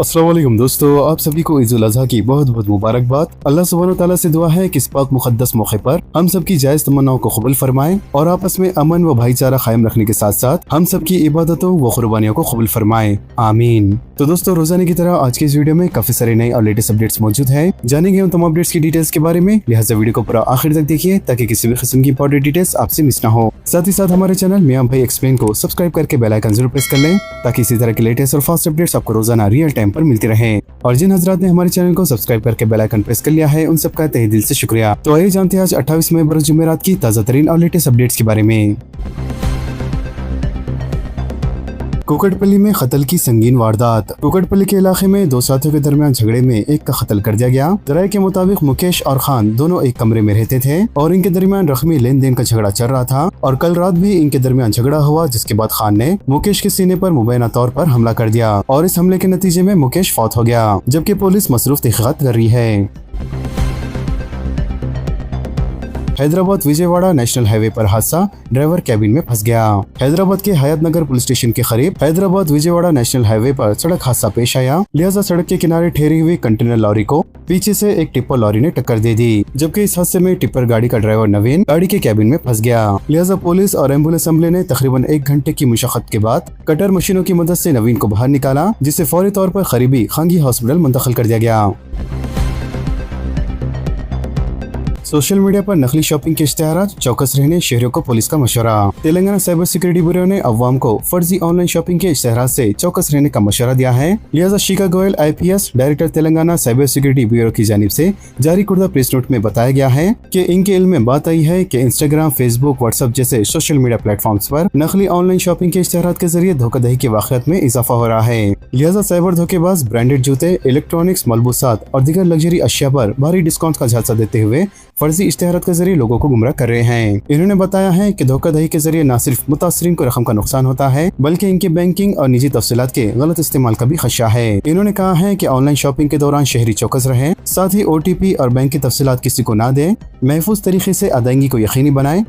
अस्सलाम वालेकुम दोस्तों, आप सभी को ईद उल अज़हा की बहुत बहुत मुबारकबाद। अल्लाह सुब्हानहू तआला से दुआ है कि इस पाक मुक़द्दस मौके पर हम सब की जायज़ तमन्नाओं को कबूल फरमाएं और आपस में अमन व भाईचारा कायम रखने के साथ साथ हम सब की इबादतों व कुर्बानियों को कबूल फरमाएं, आमीन। तो दोस्तों, रोजाना की तरह आज के इस वीडियो में काफी सारे नए और लेटेस्ट अपडेट्स मौजूद हैं। जानेंगे उन तमाम अपडेट्स की डिटेल्स के बारे में, लिहाजा वीडियो को पूरा आखिर तक देखिए ताकि किसी भी किस्म की इंपॉर्टेंट डिटेल्स आपसे मिस ना हो। साथ ही साथ हमारे चैनल मियां भाई एक्सप्लेन को सब्सक्राइब करके बेल आइकन जरूर प्रेस कर लें ताकि इसी तरह के लेटेस्ट और फास्ट अपडेट्स आपको रोजाना रियल टाइम पर मिलती रहे। और जिन हजरात ने हमारे चैनल को सब्सक्राइब करके बेल आइकन प्रेस कर लिया है, उन सबका तहे दिल से शुक्रिया। तो आइए जानते हैं आज 28 मई बरोज जुमेरात की ताज़ा तरीन और लेटेस्ट अपडेट्स के बारे में। कुकटपल्ली में कत्ल की संगीन वारदात। कुकटपल्ली के इलाके में दो साथियों के दरमियान झगड़े में एक का कत्ल कर दिया गया। जराये के मुताबिक मुकेश और खान दोनों एक कमरे में रहते थे और इनके दरमियान रकमी लेन देन का झगड़ा चल रहा था और कल रात भी इनके दरमियान झगड़ा हुआ, जिसके बाद खान ने मुकेश के सीने पर मुबैना तौर पर हमला कर दिया और इस हमले के नतीजे में मुकेश फौत हो गया, जबकि पुलिस मसरूफ तहकीकात कर रही है। हैदराबाद विजयवाड़ा नेशनल हाईवे पर हादसा, ड्राइवर कैबिन में फंस गया। हैदराबाद के हयात नगर पुलिस स्टेशन के करीब हैदराबाद विजयवाड़ा नेशनल हाईवे पर सड़क हादसा पेश आया। लिहाजा सड़क के किनारे ठहरी हुई कंटेनर लॉरी को पीछे से एक टिप्पर लॉरी ने टक्कर दे दी, जबकि इस हादसे में टिप्पर गाड़ी का ड्राइवर नवीन गाड़ी के कैबिन में फंस गया। लिहाजा पुलिस और एम्बुलेंस अमले ने तकरीबन 1 घंटे की मुशक्कत के बाद कटर मशीनों की मदद से नवीन को बाहर निकाला, जिसे फौरी तौर पर करीबी खांगी हॉस्पिटल मुंतकिल कर दिया गया। सोशल मीडिया पर नकली शॉपिंग के इश्तिहारात, चौकस रहने शहरियों को पुलिस का मशवरा। तेलंगाना साइबर सिक्योरिटी ब्यूरो ने अवाम को फर्जी ऑनलाइन शॉपिंग के इश्तिहारात से चौकस रहने का मशवरा दिया है। लिहाजा Shikha Goyal IPS director Telangana cyber security bureau की जानिब से जारी कुर्दा प्रेस नोट में बताया गया है कि इनके इल्म में बात आई है कि इंस्टाग्राम, फेसबुक, व्हाट्सएप जैसे सोशल मीडिया प्लेटफॉर्म्स पर नकली ऑनलाइन शॉपिंग के इश्तिहारात के जरिए धोखाधड़ी के वाक़यात में इजाफा हो रहा है। लिहाजा साइबर धोखेबाज ब्रांडेड जूते, इलेक्ट्रॉनिक्स, मलबूसात और दीगर लग्जरी अशिया पर भारी डिस्काउंट का झांसा देते हुए फर्जी इश्तिहारात के जरिए लोगों को गुमराह कर रहे हैं। इन्होंने बताया है कि धोखाधड़ी के जरिए न सिर्फ मुतासरीन को रकम का नुकसान होता है, बल्कि इनके बैंकिंग और निजी तफसीलात के गलत इस्तेमाल का भी खदशा है। इन्होंने कहा है कि ऑनलाइन शॉपिंग के दौरान शहरी चौकस रहे, साथ ही OTP और बैंक की तफसीलात किसी को ना दे, महफूज तरीके से अदायगी को यकीनी बनाए।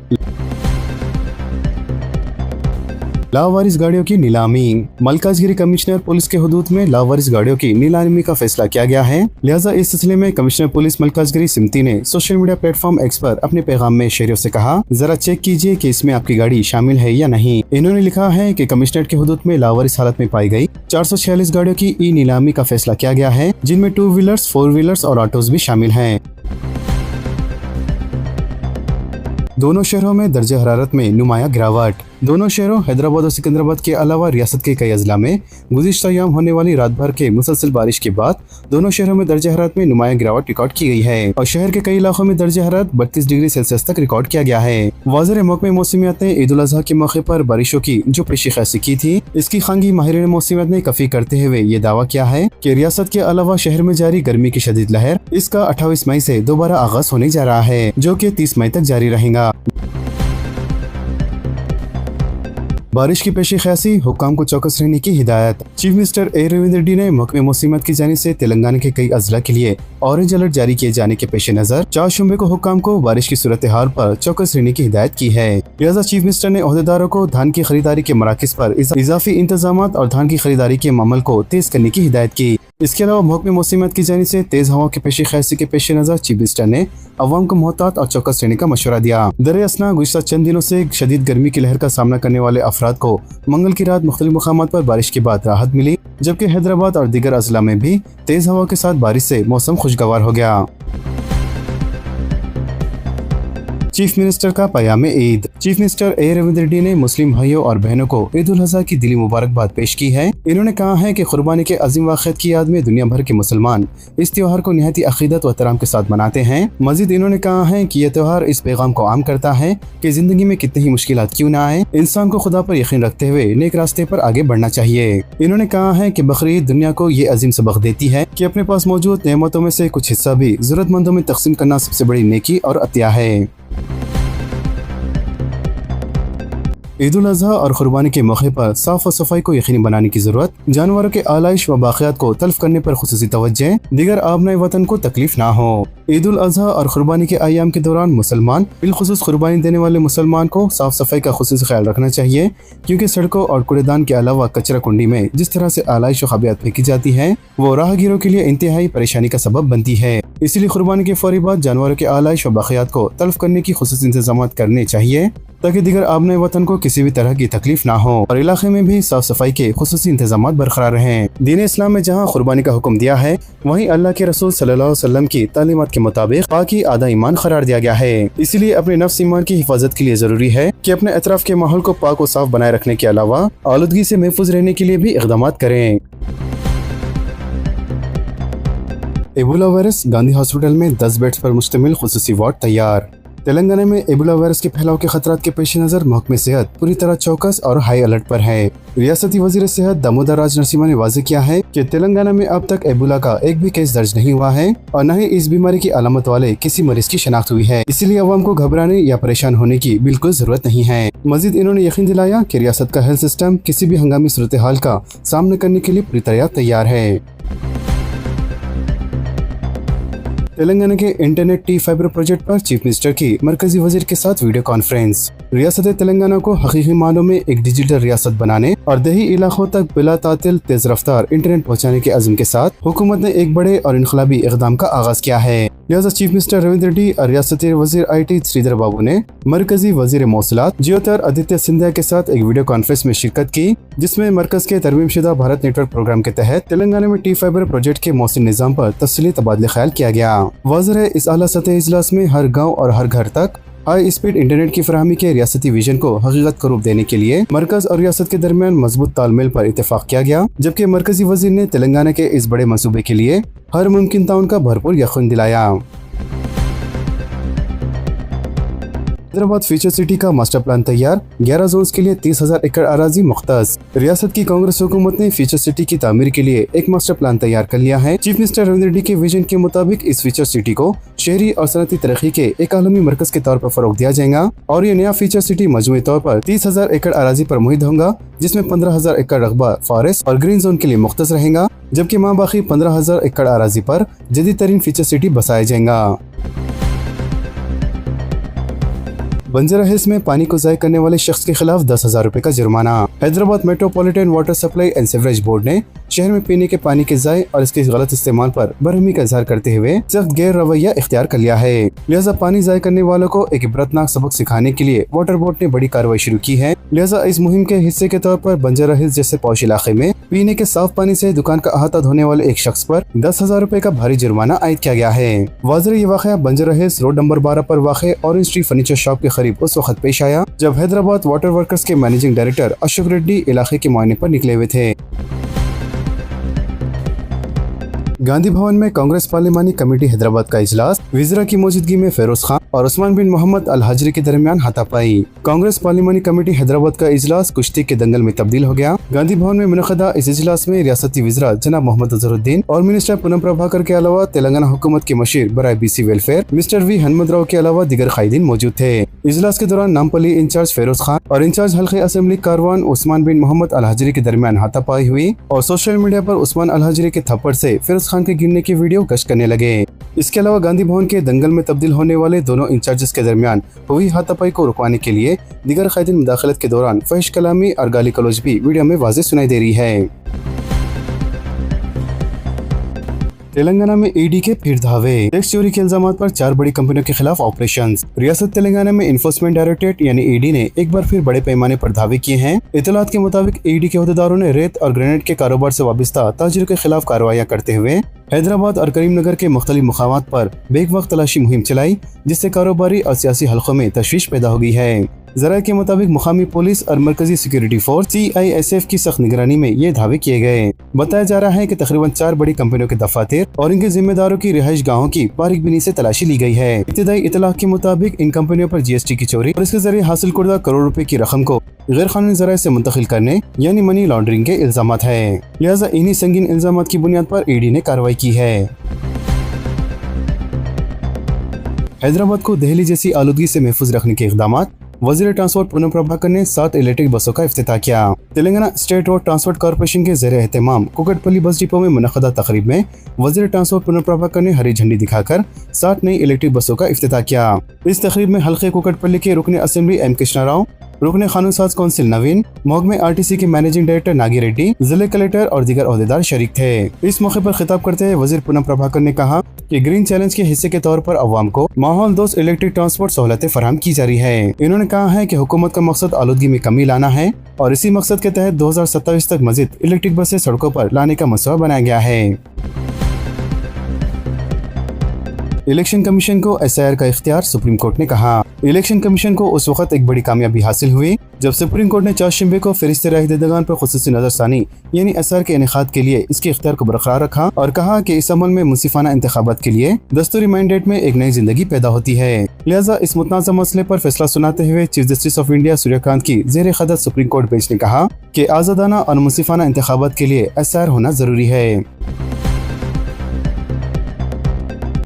लावारिस गाड़ियों की नीलामी। मलकाजगिरी कमिश्नर पुलिस के हुदूद में लावारिस गाड़ियों की नीलामी का फैसला किया गया है। लिहाजा इस सिलसिले में कमिश्नर पुलिस मलकाजगिरी सिमती ने सोशल मीडिया प्लेटफॉर्म X पर अपने पैगाम में शहरियों से कहा, जरा चेक कीजिए कि इसमें आपकी गाड़ी शामिल है या नहीं। इन्होंने लिखा है कि कमिश्नर के हुदूद में लावारिस हालत में पाई गई 446 गाड़ियों की नीलामी का फैसला किया गया है, जिनमें 2 व्हीलर्स, 4 व्हीलर्स और ऑटोज भी शामिल हैं। दोनों शहरों में दर्जे हरारत में नुमाया गिरावट। दोनों शहरों हैदराबाद और सिकंदराबाद के अलावा रियासत के कई अजला में गुज़िश्ता अय्याम होने वाली रात भर के मुसलसल बारिश के बाद दोनों शहरों में दर्जे हरारत में नुमाया गिरावट रिकॉर्ड की गई है और शहर के कई इलाकों में दर्जे हरारत 32 डिग्री सेल्सियस तक रिकॉर्ड किया गया है। वाज़ेर महकमे मौसमियात ने ईद उल अज़हा के मौके पर बारिशों की जो पेशी ख़ासी की थी, इसकी खांगी माहिरीन मौसमियात ने कफी करते हुए ये दावा किया है कि रियासत के अलावा शहर में जारी गर्मी की शदीद लहर इसका 28 मई से दोबारा आगाज होने जा रहा है, जो कि 30 मई तक जारी रहेगा। बारिश की पेशी ख़यासी, हुक्काम को चौकस रहने की हिदायत। Chief minister A. Ravindra Reddy ने महकमे मौसमियात की जानिब से तेलंगाना के कई अजला के लिए ऑरेंज अलर्ट जारी किए जाने के पेश नजर 4 शुबे को हुक्काम को बारिश की सूरत हाल पर चौकस रहने की हिदायत की है। लिहाजा चीफ मिनिस्टर ने ओहदेदारों को धान की खरीदारी के मराकज़ पर इजाफी इंतजाम और धान की खरीदारी के अमल को तेज करने की हिदायत की। इसके अलावा महकमे मौसमियात की जानिब से तेज हवा की पेशी ख़यासी के पेश नजर चीफ मिनिस्टर ने अवाम को मोहतात और चौकस रहने का मशवरा दिया। दरअसल गुज़श्ता चंद दिनों से शदीद गर्मी की लहर का सामना करने वाले अफराद को मंगल की रात मुख्तलिफ मकामात पर बारिश के बाद राहत मिली, जबकि हैदराबाद और दीगर अजला में भी तेज हवा के साथ बारिश से मौसम खुशगवार हो गया। चीफ मिनिस्टर का पयाम Eid. Chief minister A. Ravindra Reddy ने मुस्लिम भाइयों और बहनों को ईद उल अज़हा की दिली मुबारकबाद पेश की है। इन्होंने कहा है कि कुर्बानी के अजीम वाक़यात की याद में दुनिया भर के मुसलमान इस त्योहार को निहायती अक़ीदत व एहतराम के साथ मनाते हैं। मजीद इन्होंने कहा है कि यह त्योहार इस पैगाम को आम करता है कि जिंदगी में कितनी ही मुश्किलात क्यों ना आए, इंसान को खुदा पर यकीन रखते हुए नेक रास्ते पर आगे बढ़ना चाहिए। इन्होंने कहा है कि बकरीद दुनिया को ये अजीम सबक देती है कि अपने पास मौजूद नेमतों में से कुछ हिस्सा भी जरूरतमंदों में तकसीम करना सबसे बड़ी नेकी और अतिया है। ईद उल अजहा और कुर्बानी के मौके पर साफ और सफाई को यकीनी बनाने की जरूरत, जानवरों के आलाइश व बाक़ियात को तल्फ करने पर खुसूसी तवज्जो, दीगर आबनाए वतन को तकलीफ ना हो। ईद उल अजहा और कुर्बानी के अयाम के दौरान मुसलमान, बिलखुसूस कुर्बानी देने वाले मुसलमान को साफ सफाई का खुसूसी ख्याल रखना चाहिए, क्योंकि सड़कों और कूड़ेदान के अलावा कचरा कुंडी में जिस तरह से आलाइश व खबियात फेंकी जाती है वो राहगीरों के लिए इंतहाई परेशानी का सबब बनती है। इसलिए कुर्बानी के फौरी बाद जानवरों के आलाइश व बाक़ियात को तल्फ करने की खुसूसी इंतजाम करने चाहिए, ताकि दीगर आबनाए वतन को किसी भी तरह की तकलीफ ना हो और इलाके में भी साफ सफाई के खुसूसी इंतजाम बरकरार रहें। दीन इस्लाम में जहाँ कुर्बानी का हुक्म दिया है, वहीं अल्लाह के रसूल सल्लल्लाहु अलैहि वसल्लम की तालीमात के मुताबिक पाकी आधा ईमान करार दिया गया है। इसीलिए अपने नफ्स ईमान की हिफाजत के लिए जरूरी है कि अपने अतराफ के माहौल को पाक और साफ बनाए रखने के अलावा आलूदगी से महफूज रहने के लिए भी इक़दाम करें। एबोला वायरस, गांधी हॉस्पिटल में 10 बेड्स पर मुश्तमिल खुसूसी वार्ड तैयार। तेलंगाना में एबोला वायरस के फैलाव के खतरात के पेश नजर महकमे सेहत पूरी तरह चौकस और हाई अलर्ट पर है। रियासती वजीर सेहत दामोदर राज नरसिम्हा ने वाज़ेह किया है कि तेलंगाना में अब तक एबोला का एक भी केस दर्ज नहीं हुआ है और न ही इस बीमारी की अलामत वाले किसी मरीज की शनाख्त हुई है। इसीलिए अवाम को घबराने या परेशान होने की बिल्कुल जरूरत नहीं है। मजीद इन्होंने यकीन दिलाया कि रियासत का हेल्थ सिस्टम किसी भी हंगामी सूरत हाल का सामना करने के लिए पूरी तरह तैयार है। तेलंगाना के इंटरनेट टी फाइबर प्रोजेक्ट पर चीफ मिनिस्टर की मरकजी वजीर के साथ वीडियो कॉन्फ्रेंस। रियासत तेलंगाना को हकीकी मानों में एक डिजिटल रियासत बनाने और देही इलाकों तक बिला तातिल तेज रफ्तार इंटरनेट पहुंचाने के अज़्म के साथ हुकूमत ने एक बड़े और इनकलाबी इक़दाम का आगाज किया है। लिहाजा चीफ मिनिस्टर रविंद्र रेड्डी और रियासती वजीर IT श्रीधर बाबू ने मरकजी वजीर मौसलात जियोतर आदित्य सिंधिया के साथ एक वीडियो कॉन्फ्रेंस में शिरकत की, जिसमें मरकज के तरमीम शुदा भारत नेटवर्क प्रोग्राम के तहत तेलंगाना में टी फाइबर प्रोजेक्ट के मौसम निज़ाम पर तफसीली तबादला ख्याल किया गया। वाज़ेह है, इस आला सतह इजलास में हर गाँव और हर घर तक हाई स्पीड इंटरनेट की फराहमी के रियासती विजन को हकीकत का रूप देने के लिए मरकज और रियासत के दरमियान मजबूत तालमेल पर इत्तेफाक किया गया, जबकि मरकजी वजीर ने तेलंगाना के इस बड़े मंसूबे के लिए हर मुमकिन ताउन का भरपूर यकीन दिलाया। हैदराबाद फ्यूचर सिटी का मास्टर प्लान तैयार, 11 जोन्स के लिए 30,000 एकड़ अराजी मुख्तस। रियासत की कांग्रेस हुकूमत ने फ्यूचर सिटी की तामीर के लिए एक मास्टर प्लान तैयार कर लिया है। चीफ मिनिस्टर रविंद्र रेड्डी के विजन के मुताबिक इस फ्यूचर सिटी को शहरी और सनती तरक्की के एक आलमी मरकज के तौर पर फरोग दिया जाएगा और ये नया फ्यूचर सिटी मजमूई तौर पर 30,000 एकड़ अराजी पर मुहित होगा, जिसमें 15,000 एकड़ रकबा फॉरेस्ट और ग्रीन जोन के लिए मुख्तस रहेगा, जबकि माँ बाकी 15,000 एकड़ अराजी पर जदीद तरीन फ्यूचर सिटी बसाया जाएगा। बंजारा हिल्स में पानी को ज़ाय करने वाले शख्स के खिलाफ 10,000 रुपए का जुर्माना। Hyderabad metropolitan water supply and sewerage board ने शहर में पीने के पानी के ज़ाय और इसके गलत इस्तेमाल पर बरहमी का इजहार करते हुए सख्त गैर रवैया इख्तियार कर लिया है। लिहाजा पानी ज़ाय करने वालों को एक इबरतनाक सबक सिखाने के लिए वाटर बोर्ड ने बड़ी कार्रवाई शुरू की है। लिहाजा इस मुहिम के हिस्से के तौर पर बंजारा हिल्स जैसे पौश इलाके में पीने के साफ पानी से दुकान का अहाता धोने वाले एक शख्स पर 10,000 रुपए का भारी जुर्माना आयद किया गया है। वाज़ेह ये वाक़या बंजारा हिल्स रोड नंबर 12 पर वाक़े ऑरेंज ट्री फर्नीचर शॉप के करीब उस वक्त पेश आया जब हैदराबाद वाटर वर्कर्स के मैनेजिंग डायरेक्टर अशोक रेड्डी इलाके के मुआयने पर निकले हुए थे। गांधी भवन में कांग्रेस पार्लिमानी कमेटी हैदराबाद का इजलास, विज़रा की मौजूदगी में फेरोज खान और उस्मान बिन मोहम्मद अल हाजरी के दरमियान हाथापाई। कांग्रेस पार्लिमानी कमेटी हैदराबाद का इजलास कुश्ती के दंगल में तब्दील हो गया। गांधी भवन में मुनक़दा इस इजलास में रियासती विज़रा जनाब मोहम्मद अजहरुद्दीन और मिनिस्टर पूनम प्रभाकर के अलावा तेलंगाना हुकूमत के मशीर बराए BC welfare mister V Hanumat Rao के अलावा दीगर कायदीन मौजूद थे। इजलास के दौरान नामपल्ली इंचार्ज फेरोज खान और इंचार्ज हल्के असेंबली कारवान उस्मान बिन मोहम्मद अल हाजरी के दरमियान हाथापाई हुई और सोशल मीडिया पर उस्मान अल हाजरी के थप्पड़ से फेरोज खान के गिरने की वीडियो गश्त करने लगे। इसके अलावा गांधी भवन के दंगल में तब्दील होने वाले दोनों इंचार्जेस के दरमियान हुई हाथापाई को रुकवाने के लिए दीगर कायदीन मुदाखलत के दौरान फहिश कलामी और गाली गलौज भी वीडियो में वाज़ेह सुनाई दे रही है। तेलंगाना में ED के फिर धावे, टैक्स चोरी के इल्जामात पर 4 बड़ी कंपनियों के खिलाफ ऑपरेशंस। रियासत तेलंगाना में इन्फोर्समेंट डायरेक्टरेट यानी ED ने एक बार फिर बड़े पैमाने पर धावे किए हैं। इतलात के मुताबिक ED के अहदेदारों ने रेत और ग्रेनेड के कारोबार से वाबस्ता ताजिरों के खिलाफ कार्रवाइयां करते हुए हैदराबाद और करीमनगर के मुख्तलिफ मुकामात पर बेवक्त तलाशी मुहिम चलाई, जिससे कारोबारी और सियासी हल्कों में तशवीश पैदा हो गई है। ज़राए के मुताबिक मुकामी पुलिस और मरकजी सिक्योरिटी फोर्स CISF की सख्त निगरानी में ये धावे किए गए। बताया जा रहा है कि तकरीबन 4 बड़ी कंपनियों के दफातर और इनके जिम्मेदारों की रिहाइश गाहों की बारीक बीनी से तलाशी ली गई है। इब्तिदाई इतलाक के मुताबिक इन कंपनियों पर GST की चोरी और इसके जरिए हासिल करदा करोड़ रुपए की रकम को गैर कानूनी ज़राए से मुंतकिल करने यानी मनी लॉन्ड्रिंग के इल्जामात है। लिहाजा इन्हीं संगीन इल्जामात की बुनियाद पर ED ने कार्रवाई की है। हैदराबाद को दहली जैसी आलूदगी से महफूज रखने के इक़दामात, वजीर ट्रांसपोर्ट पूनम प्रभाकर ने 7 इलेक्ट्रिक बसों का इफ्तिताह किया। Telangana state road transport corporation के ज़ेरे एहतमाम कुकटपल्ली बस डिपो में मुनक़दा तकरीब में वजीर ट्रांसपोर्ट पूनम प्रभाकर ने हरी झंडी दिखाकर 7 नई इलेक्ट्रिक बसों का इफ्तिताह किया। इस तकरीब में हल्के कुकटपल्ली के रुकने असेंबली एम कृष्णा राव, रुकने कानून साज कौंसिल नवीन, महकमे RTC के मैनेजिंग डायरेक्टर नागी रेड्डी, जिले कलेक्टर और दीगर ओहदेदार शरीक थे। इस मौके पर खिताब करते हुए वजीर पूनम प्रभाकर ने कहा कि ग्रीन चैलेंज के हिस्से के तौर पर अवाम को माहौल दोस्त इलेक्ट्रिक ट्रांसपोर्ट सहूलतें फराहम की जा रही है। इन्होंने कहा है कि हुकूमत का मकसद आलूदगी में कमी लाना है और इसी मकसद के तहत 2027 तक मजीद इलेक्ट्रिक बसें सड़कों पर लाने का मसौदा बनाया गया है। इलेक्शन कमीशन को SIR का इख्तियार, सुप्रीम कोर्ट ने कहा। इलेक्शन कमीशन को उस वक्त एक बड़ी कामयाबी हासिल हुई जब सुप्रीम कोर्ट ने चारशंबे को फरिश्ते राह दीदगान पर खुसूसी नजरसानी यानी SIR के इनेकाद के लिए इसके इख्तियार को बरकरार रखा और कहा कि इस अमल में मुंसिफाना इंतखाबात के लिए दस्तूरी मैंडेट में एक नई जिंदगी पैदा होती है। लिहाजा इस मुतनाज़ा मसले पर फैसला सुनाते हुए chief justice of India Suryakant की ज़ेर क़यादत सुप्रीम कोर्ट बेंच ने कहा कि आज़ादाना और मुंसिफाना इंतखाबात के लिए SIR होना जरूरी है।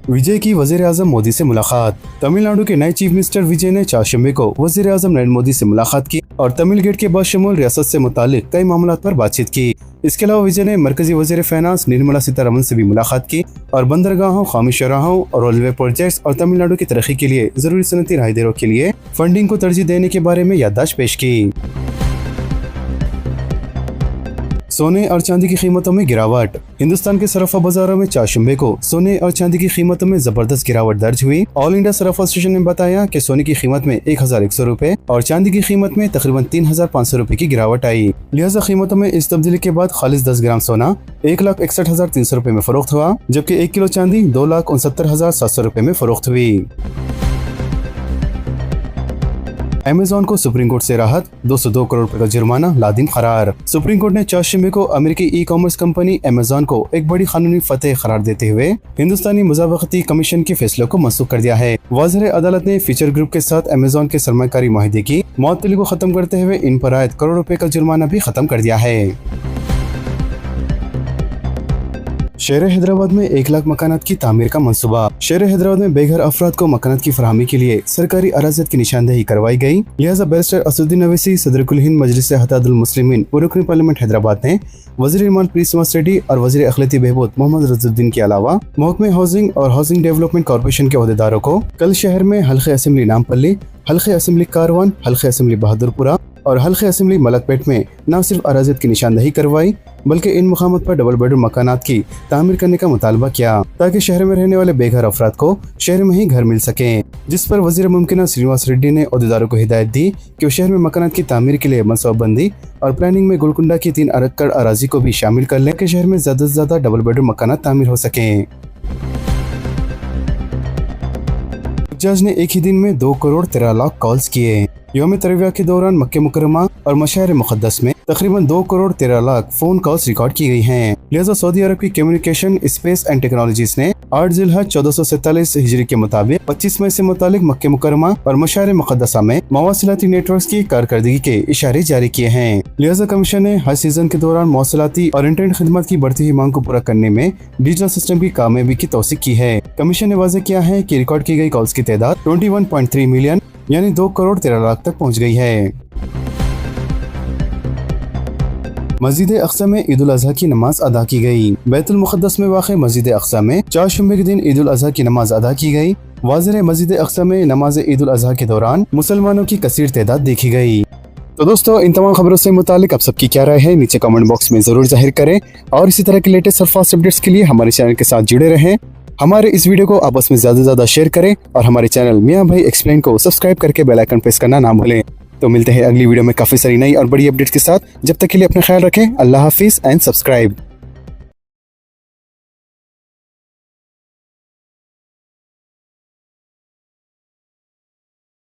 विजय की वजीर आजम मोदी से मुलाकात। तमिलनाडु के नए चीफ मिनिस्टर विजय ने चारशंबे को वजीर आजम नरेंद्र मोदी से मुलाकात की और तमिल गेट के बाशमूल रियासत से मुतालिक कई मामलों पर बातचीत की। इसके अलावा विजय ने मरकजी वजीर फाइनेंस निर्मला सीतारमन से भी मुलाकात की और बंदरगाहों, कौमी शराहों और रेलवे प्रोजेक्ट्स और तमिलनाडु की तरक्की के लिए जरूरी सनती राहदारियों के लिए फंडिंग को तरजीह देने के बारे में याददाश्त पेश की। सोने और चांदी की कीमतों में गिरावट। हिंदुस्तान के सराफा बाजारों में चारशंबे को सोने और चांदी की कीमतों में जबरदस्त गिरावट दर्ज हुई। ऑल इंडिया सराफा एसोसिएशन ने बताया कि सोने की कीमत में 1100 रुपए और चांदी की कीमत में तकरीबन 3500 रुपए की गिरावट आई। लिहाजा कीमतों में इस तब्दीली के बाद खालिस 10 ग्राम सोना 1,61,300 रुपए में फरोख्त हुआ, जबकि 1 किलो चांदी 2,69,700 रुपए में फरोख्त हुई। अमेज़न को सुप्रीम कोर्ट से राहत, 202 करोड़ रुपए का जुर्माना लादिम करार। सुप्रीम कोर्ट ने चारशंबे को अमेरिकी ई-कॉमर्स कंपनी अमेज़न को एक बड़ी कानूनी फतह करार देते हुए हिंदुस्तानी मुसावकती कमीशन के फैसले को मनसूख कर दिया है। वाज़ेह अदालत ने फीचर ग्रुप के साथ अमेज़न के सरमायाकारी माहिदे की मुअत्तली को खत्म करते हुए इन पर आयद करोड़ रुपए का जुर्माना भी खत्म कर दिया है। शहर हैदराबाद में 1 लाख मकानात की तामीर का मंसूबा। शहर हैदराबाद में बेघर अफराद को मकानात की फराहमी के लिए सरकारी अराज़ियत की निशानदेही करवाई गई। लिहाजा बैरिस्टर असदुद्दीन अवैसी, सदर कुल हिंद मजलिस इत्तेहादुल मुस्लिमीन व रुकन पार्लियामेंट हैदराबाद ने वज़ीर इमाल प्रीसमास रेड्डी और वज़ीर अखिलती बहबूद मोहम्मद रज़ुद्दीन के अलावा महकमे हाउसिंग और हाउसिंग डेवलपमेंट कॉर्पोरेशन के ओहदेदारों को कल शहर में हल्के असेंबली नामपल्ली, हल्के असेंबली कारवान, हल्के असेंबली बहादुरपुरा और हल्के असेंबली मलकपेट में न सिर्फ अराज़ियत की निशानदेही करवाई बल्कि इन मुकामात पर डबल बेडरूम मकानात की तामीर करने का मुतालबा किया ताकि शहर में रहने वाले बेघर अफराद को शहर में ही घर मिल सके। जिस पर वज़ीर मुमकिना श्रीनिवास रेड्डी ने ओहदेदारों को हिदायत दी कि वो शहर में मकानात की तामीर के लिए मनसूबाबंदी और प्लानिंग में गोलकुंडा की 3 एकड़ अराजी को भी शामिल कर लें कि शहर में ज्यादा से ज्यादा डबल बेडरूम मकानात तामीर हो सके। जज ने एक ही दिन में 2 करोड़ 13 लाख कॉल्स किए। यौम तरविया के दौरान मक्के मुकर्रमा और मशायर मुक़द्दस में तकरीबन 2 crore 13 lakh phone calls record की गई हैं। लिहाजा सऊदी अरब की कम्युनिकेशन, स्पेस एंड टेक्नोलॉजीज ने 8 ज़िलहज 1447 हिजरी के मुताबिक 25 मई से मुतालिक मक्के मुकर्रमा और मशायर मुक़द्दसा में मवासिलाती नेटवर्क की कारकर्दगी के इशारे जारी किए हैं। लिहाजा कमीशन ने हर सीजन के दौरान मवासिलाती और इंटरनेट खिदमत की बढ़ती हुई मांग को पूरा करने में डिजिटल सिस्टम की कामयाबी की तौसीक की है। कमीशन ने वाज़ेह किया है कि रिकॉर्ड की गई कॉल्स की तादाद 21.3 मिलियन यानी 2 करोड़ 13 लाख तक पहुँच गई है। मस्जिद अक्सा में ईद उल अज़हा की नमाज अदा की गई। बैतुल मुक़द्दस में वाक़ मस्जिद अक्सा में चारशंबे के दिन ईद उल अज़हा की नमाज अदा की गई। वाज़ेह मस्जिद अक्सा में नमाज ईद उल अज़हा के दौरान मुसलमानों की कसीर तादाद देखी गई। तो दोस्तों, इन तमाम खबरों से मुतालिक आप सबकी क्या राय है नीचे कमेंट बॉक्स में जरूर जाहिर करें और इसी तरह के लेटेस्ट और फास्ट अपडेट्स के लिए हमारे चैनल के साथ जुड़े रहें। हमारे इस वीडियो को आपस में ज्यादा से ज्यादा शेयर करें और हमारे चैनल मियां भाई एक्सप्लेन को सब्सक्राइब करके बेल आइकन प्रेस करना ना भूलें। तो मिलते हैं अगली वीडियो में काफी सारी नई और बड़ी अपडेट्स के साथ। जब तक के लिए अपना ख्याल रखें। अल्लाह हाफिज एंड सब्सक्राइब।